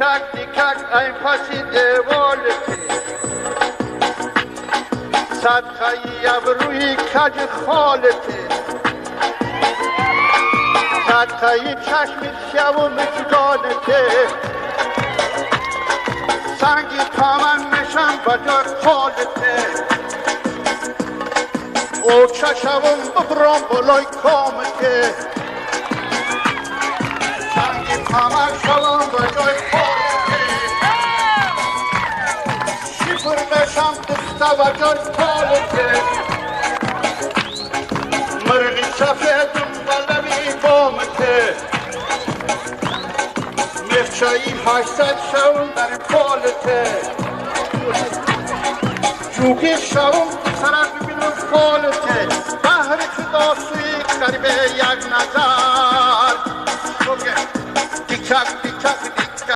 دیکک دیکک این پسی دوالته صدقه ابروی کج خالته صدقه چشم شو و مجدانته سنگی پامن نشم بجای خالته او چشم ببرم بلای کامته سنگی پامن شوم بجای خالته شیفر نشم دسته بجای خالته مرغی سفیدم بلوی بامته مفچایی 800 شوم در پالته جوگی شوم طرف بینم خالته بحر خدا سوی قریب یک نظر دیکک دیکک دیکک